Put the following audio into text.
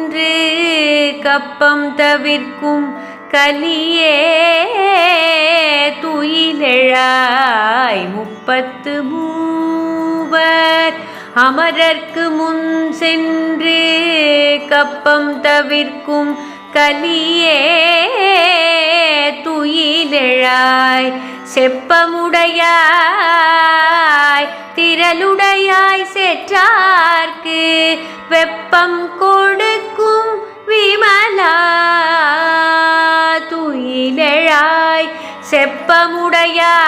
சென்று கப்பம் தவிர்க்கும் கலியே துயிலெழாய் 33 அமரர்க்கு முன் சென்று கப்பம் தவிர்க்கும் கலியே துயிலெழாய் செப்பமுடையாய் திரளுடையாய் செற்றார்க்கு வெப்பம் கொடுக்கும் விமலா துயிலெழாய் செப்பமுடையாய்